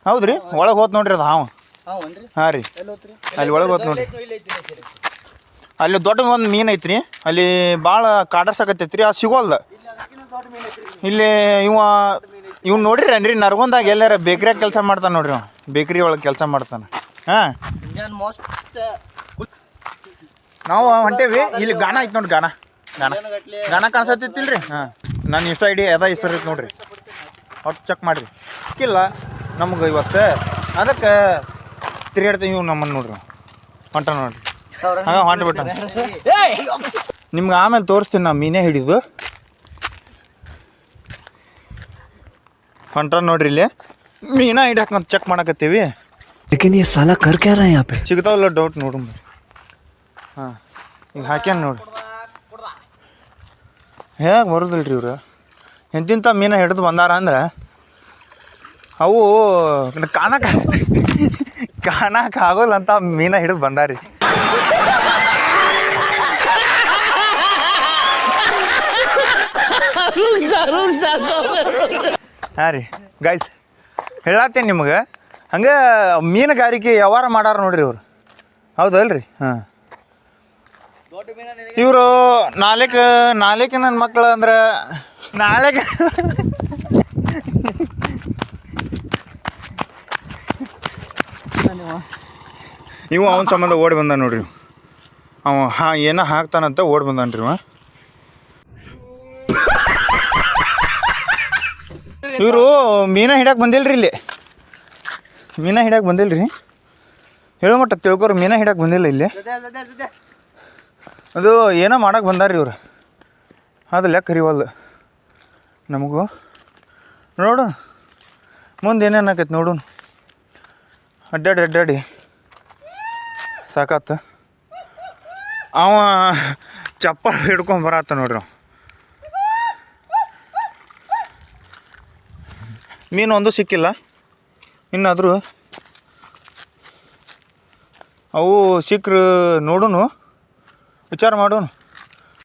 ಹೌದ್ರಿ ಒಳಗೆ ಹೋತ್ ನೋಡ್ರಿ ಅದು ಹಾವು ಹಾಂ ರೀ ಅಲ್ಲಿ ಒಳಗೆ ಹೋತ್ ನೋಡ್ರಿ ಅಲ್ಲಿ ದೊಡ್ಡ ಒಂದು ಮೀನು ಐತ್ರಿ ಅಲ್ಲಿ ಭಾಳ ಕಾಡರ್ಸಾಕತ್ತೈತ್ರಿ ಅದು ಸಿಗೋಲ್ದ ಇಲ್ಲಿ ಇವ್ ನೋಡ್ರಿ ಅನ್ರಿ ನರ್ಗೊಂದಾಗ ಎಲ್ಲಾರ ಬೇಕ್ರಿಯಾಗ ಕೆಲಸ ಮಾಡ್ತಾನೆ ನೋಡ್ರಿ ಅವ ಬೇಕ್ರಿ ಒಳಗೆ ಕೆಲಸ ಮಾಡ್ತಾನೆ ಹಾಂ ನಾವು ಹೊಂಟೇವಿ ಇಲ್ಲಿ ಗಾಣ ಐತೆ ನೋಡ್ರಿ ಗಾಣ ಕಾಣಿಸತ್ತಿಲ್ರಿ ಹಾಂ ನಾನು ಇಷ್ಟ ಐಡಿ ಅದ ಇಷ್ಟ ಐತೆ ನೋಡ್ರಿ ಒಟ್ಟು ಚೆಕ್ ಮಾಡಿರಿ ಸಿಕ್ಕಿಲ್ಲ ನಮ್ಗೆ ಇವತ್ತು ಅದಕ್ಕೆ ತಿರುಗಾಡ್ತೀವಿ ಇವು ನಮ್ಮನ್ನು ನೋಡ್ರಿ ಹೊಂಟ ನೋಡ್ರಿ ಹಾಂ ಹೊಂಟ್ಬಿಟ್ಟ ನಿಮ್ಗೆ ಆಮೇಲೆ ತೋರಿಸ್ತೀನಿ ನಾ ಮೀನೇ ಹಿಡಿದು ಹೊಂಟ ನೋಡ್ರಿ ಇಲ್ಲಿ ಮೀನಾ ಹಿಡಿಯಾಕಂತ ಚೆಕ್ ಮಾಡಕತ್ತೀವಿ लेकिन ये साला कर क्या रहा है यहाँ पे ಸಿಗ್ತಾವಲ್ಲ ಡೌಟ್ ನೋಡು ಹಾಂ ಈಗ ಹಾಕ್ಯಾನ ನೋಡ್ರಿ ಹೇಗೆ ಬರೋದಿಲ್ರಿ ಇವ್ರು ಎಂತಿಂಥ ಮೀನ ಹಿಡಿದು ಬಂದಾರ ಅಂದ್ರೆ ಅವು ಕಾಣಕ್ಕೆ ಆಗೋಲ್ಲ ಅಂತ ಮೀನ ಹಿಡಿದು ಬಂದಾರಿ ಹಾಂ ರೀ ಗೈಸ್ ಹೇಳತ್ತೇನೆ ನಿಮಗೆ ಹಂಗೆ ಮೀನುಗಾರಿಕೆ ವ್ಯವಹಾರ ಮಾಡಾರ ನೋಡ್ರಿ ಇವ್ರು ಹೌದಲ್ರಿ ಹಾಂ ಇವರು ನಾಲ್ಕು ನನ್ನ ಮಕ್ಕಳು ಅಂದ್ರೆ ನಾಲ್ಕು ಇವು ಅವನ ಸಂಬಂಧ ಓಡಿ ಬಂದ ನೋಡ್ರಿ ಅವ ಏನೋ ಹಾಕ್ತಾನಂತ ಓಡಿ ಬಂದಾನ್ರಿ ಅವ ಇವರು ಮೀನ ಹಿಡ್ಯಾಕೆ ಬಂದಿಲ್ರಿ ಇಲ್ಲಿ ಮೀನ ಹಿಡ್ಯಾಕೆ ಬಂದಿಲ್ರಿ ಹೇಳೋ ಮಟ್ಟ ತಿಳ್ಕೊರು ಮೀನ ಹಿಡ್ಯಾಕೆ ಬಂದಿಲ್ಲ ಇಲ್ಲಿ ಅದು ಏನೋ ಮಾಡಕ್ಕೆ ಬಂದಾರ್ರಿ ಇವ್ರು ಅದು ಲೆಕ್ಕ ಕರಿವಲ್ದು ನಮಗೂ ನೋಡು ಮುಂದೆ ಏನೇನು ಆಕೈತೆ ನೋಡು ಅಡ್ಡಾಡಿ ಸಾಕಾತ ಅವ ಚಪ್ಪಲ್ ಹಿಡ್ಕೊಂಡು ಬರತ್ತ ನೋಡ್ರಿ ಮೀನು ಒಂದು ಸಿಕ್ಕಿಲ್ಲ ಇನ್ನಾದರೂ ಅವು ಸಿಕ್ಕರು ನೋಡೋನು ವಿಚಾರ ಮಾಡೋನು